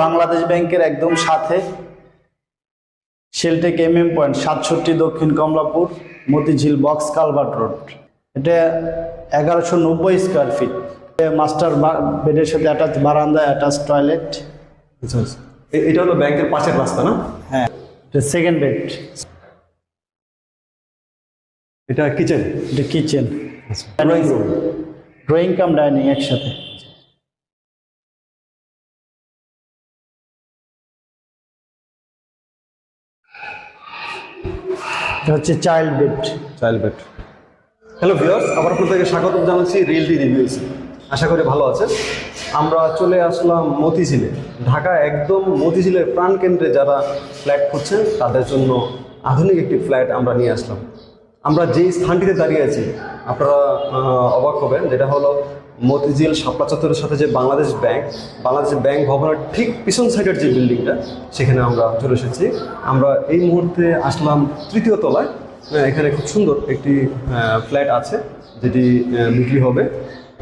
বাংলাদেশ ব্যাংকের একদম সাথে শেলটেক পয়েন্ট 67 দক্ষিণ Kamalapur Motijheel box culvert road. এটা 1190 স্কোয়ার ফিট, মাস্টার বেডের সাথে অ্যাটাচ বারান্দা, অ্যাটাচ টয়লেট। এটা হলো ব্যাংকের পাশের রাস্তা না? হ্যাঁ, এটা সেকেন্ড বেড। এটা কিচেন। এটা kitchen, drawing room, drawing cum dining একসাথে। এটা হচ্ছে child bed. Child bed. Hello viewers, আবার আপনাদেরকে স্বাগত জানাচ্ছি রিয়েলটি রিভিউস। আশা করি ভালো আছেন। আমরা চলে আসলাম মতিঝিলে, ঢাকা একদম মতিঝিলের প্রাণকেন্দ্রে যারা ফ্ল্যাট খুঁজছেন তাদের জন্য আধুনিক একটি ফ্ল্যাট আমরা নিয়ে আসলাম। আমরা যেই স্থানটিতে দাঁড়িয়ে আছি আপনারা অবাক হবেন, যেটা হলো মতিঝিল শাপলা চত্বরের সাথে যে বাংলাদেশ ব্যাংক ভবনের ঠিক পিছন সাইডের যে বিল্ডিংটা, সেখানে আমরা চলে এসেছি। আমরা এই মুহূর্তে আসলাম তৃতীয় তলায়। এখানে খুব সুন্দর একটি ফ্ল্যাট আছে যেটি বিক্রি হবে।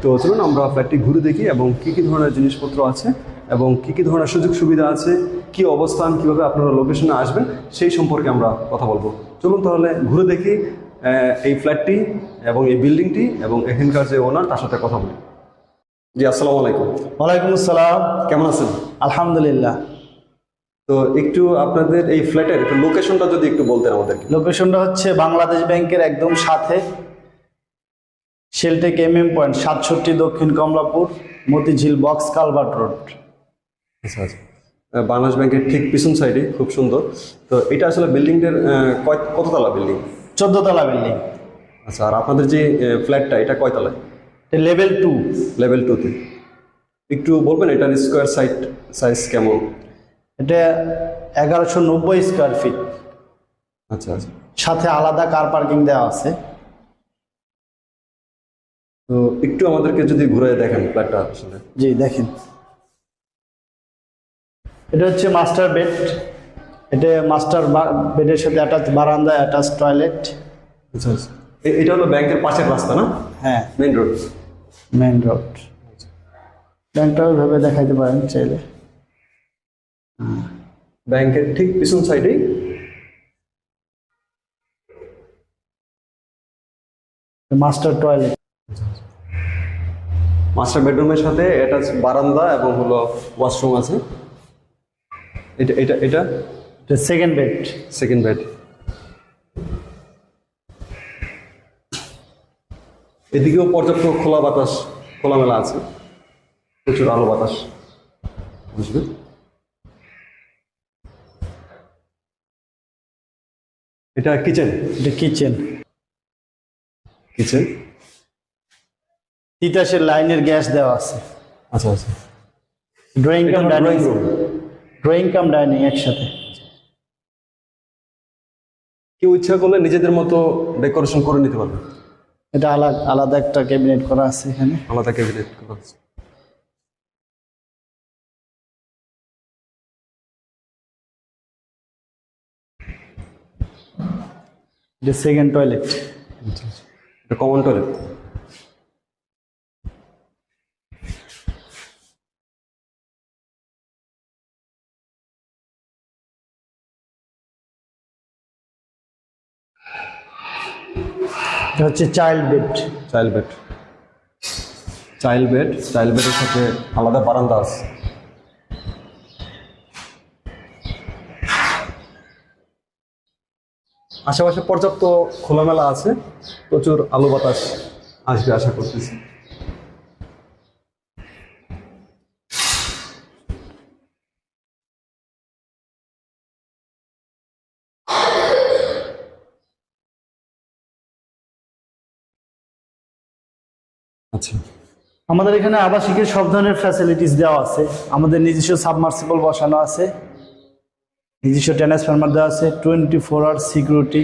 তো চলুন আমরা ফ্ল্যাটটি ঘুরে দেখি এবং কী কী ধরনের জিনিসপত্র আছে এবং কী কী ধরনের সুযোগ সুবিধা আছে, কী অবস্থান, কীভাবে আপনারা লোকেশনে আসবেন সেই সম্পর্কে আমরা কথা বলবো। চলুন তাহলে ঘুরে দেখি এই ফ্ল্যাটটি এবং এই বিল্ডিংটি এবং এখানকার যে ওনার তার সাথে কথা বলি। জি, আসসালামু আলাইকুম। ওয়ালাইকুম আসসালাম। কেমন আছেন? আলহামদুলিল্লাহ। তো একটু আপনাদের এই ফ্ল্যাটের একটু লোকেশনটা যদি একটু বলতেন আমাদেরকে। লোকেশনটা হচ্ছে বাংলাদেশ ব্যাংকের একদম সাথে শেলটেক পয়েন্ট 67 দক্ষিণ Kamalapur Motijheel box culvert road. আচ্ছা আচ্ছা, বাংলাদেশ ব্যাংকের ঠিক পিছন সাইডে, খুব সুন্দর। তো এটা আসলে বিল্ডিংটার কততলা বিল্ডিং? 14 তলা বিল্ডিং। আচ্ছা, আর আপনাদের যে ফ্ল্যাটটা এটা কয়তলায়? লেভেল 2। লেভেল 2-তে। একটু বলবেন এটার স্কোয়ার সাইজ কেমন? এটা 1190 স্কোয়ার ফিট। আচ্ছা আচ্ছা, সাথে আলাদা কার পার্কিং দেওয়া আছে। তো একটু আমাদেরকে যদি ঘুরে দেখেন ফ্ল্যাটটা আসলে। জি দেখেন, এটা হচ্ছে মাস্টার বেড। এটা মাস্টার বেডের সাথে অ্যাটাচ বারান্দা, অ্যাটাচ টয়লেট। আচ্ছা আচ্ছা, এটা হলো ব্যাংকের পাশের রাস্তা না? হ্যাঁ, মেইন রোড। Main road. ব্যাংকটা ওইভাবে দেখাইতে পারেন চাইলে। ব্যাংকের ঠিক পিছন সাইডেই মাস্টার টয়লেট, মাস্টার বেডরুমের সাথে অ্যাটাচ বারান্দা এবং হলো ওয়াশরুম আছে। এটা এটা এটা এটা সেকেন্ড বেড। Second bed. এদিকেও পর্যাপ্ত খোলা বাতাস, খোলামেলা আছে, প্রচুর আলো বাতাস বুঝবে। এটা কিচেন। এটা কিচেন। কিচেন, তিতাসের লাইনের গ্যাস দেওয়া আছে। আচ্ছা আচ্ছা। Drawing cum dining drawing room, drawing cum dining একসাথে। কেউ ইচ্ছা করলে নিজেদের মতো ডেকোরেশন করে নিতে পারবে। এটা আলাদা একটা ক্যাবিনেট করা আছে এখানে। আলাদা ক্যাবিনেট করা আছে। এটা সেকেন্ড টয়লেট। এটা কমন টয়লেট। এটা হচ্ছে child bed. Child bed. Child বেডের সাথে আলাদা বারান্দা আছে। আশেপাশে পর্যাপ্ত খোলামেলা আছে, প্রচুর আলো বাতাস আসবে আশা করতেছি। আচ্ছা, আমাদের এখানে আবাসিকের সব ধরনের ফ্যাসিলিটিস দেওয়া আছে। আমাদের নিজস্ব সাবমার্সিবল বসানো আছে, নিজস্ব ট্রান্সফরমার দেওয়া আছে, 24 আওয়ার সিকিউরিটি,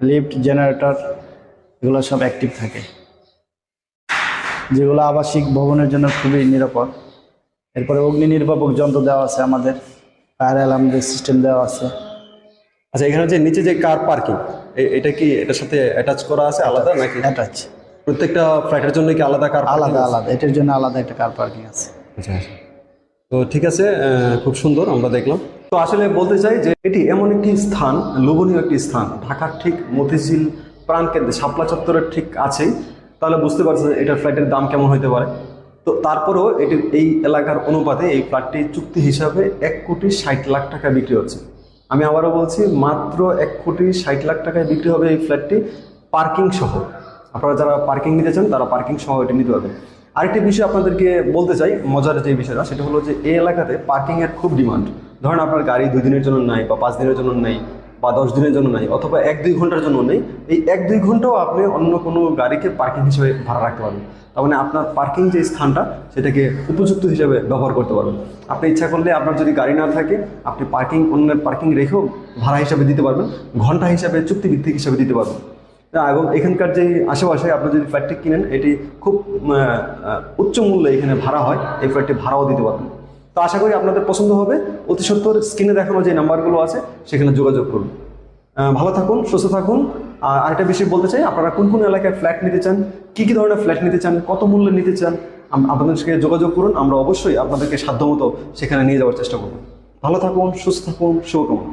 লিফট, জেনারেটর, এগুলো সব অ্যাক্টিভ থাকে, যেগুলো আবাসিক ভবনের জন্য খুবই নিরাপদ। এরপরে অগ্নি নির্বাপক যন্ত্র দেওয়া আছে, আমাদের ফায়ার অ্যালার্ম সিস্টেম দেওয়া আছে। আচ্ছা, এখানে যে নিচে যে কার পার্কিং, এটা কি এটার সাথে অ্যাটাচ করা আছে আলাদা নাকি? অ্যাটাচ। প্রত্যেকটা ফ্ল্যাটের জন্য কি আলাদা কার? আলাদা, এটার জন্য আলাদা একটা কার পার্কিং আছে। আচ্ছা আচ্ছা। তো ঠিক আছে, খুব সুন্দর আমরা দেখলাম। তো আসলে বলতে চাই যে এটি এমন একটি স্থান, লোভনীয় একটি স্থান, ঢাকার ঠিক মতিঝিল প্রাণকেন্দ্রে শাপলা চত্বরের ঠিক আছেই। তাহলে বুঝতে পারছেন এটার ফ্ল্যাটের দাম কেমন হতে পারে। তো তারপরেও এটির এই এলাকার অনুপাতে এই ফ্ল্যাটটি চুক্তি হিসাবে 1,60,00,000 টাকা বিক্রি হচ্ছে। আমি আবারও বলছি, মাত্র 1,60,00,000 টাকায় বিক্রি হবে এই ফ্ল্যাটটি, পার্কিং সহ। আপনারা যারা পার্কিং নিতে চান তারা পার্কিং সহ এটি নিতে পারবেন। আরেকটি বিষয় আপনাদেরকে বলতে চাই, মজার যে বিষয়টা সেটা হলো যে এই এলাকাতে পার্কিংয়ের খুব ডিমান্ড। ধরেন আপনার গাড়ি 2 দিনের জন্য নাই, বা 5 দিনের জন্য নেই, বা 10 দিনের জন্য নাই, অথবা 1-2 ঘন্টার জন্য নেই, এই 1-2 ঘন্টাও আপনি অন্য কোনো গাড়িকে পার্কিং হিসেবে ভাড়া রাখতে পারবেন। তার মানে আপনার পার্কিং যে স্থানটা সেটাকে উপযুক্ত হিসেবে ব্যবহার করতে পারবেন। আপনি ইচ্ছা করলে আপনার যদি গাড়ি না থাকে আপনি পার্কিং, অন্যের পার্কিং রেখেও ভাড়া হিসাবে দিতে পারবেন, ঘন্টা হিসাবে, চুক্তিভিত্তিক হিসাবে দিতে পারবেন। এবং এখানকার যে আশেপাশে আপনি যদি ফ্ল্যাটটি কিনেন, এটি খুব উচ্চ মূল্যে এখানে ভাড়া হয়, এই ফ্ল্যাটটি ভাড়াও দিতে পারবেন। তো আশা করি আপনাদের পছন্দ হবে। অতি সত্বর স্ক্রিনে দেখানো যে নাম্বারগুলো আছে সেখানে যোগাযোগ করুন। ভালো থাকুন, সুস্থ থাকুন। আর আরেকটা বিষয় বলতে চাই, আপনারা কোন কোন এলাকায় ফ্ল্যাট নিতে চান, কী কী ধরনের ফ্ল্যাট নিতে চান, কত মূল্যে নিতে চান, আপনাদের সাথে যোগাযোগ করুন। আমরা অবশ্যই আপনাদেরকে সাধ্যমতো সেখানে নিয়ে যাওয়ার চেষ্টা করব। ভালো থাকুন, সুস্থ থাকুন, শুভকামনা।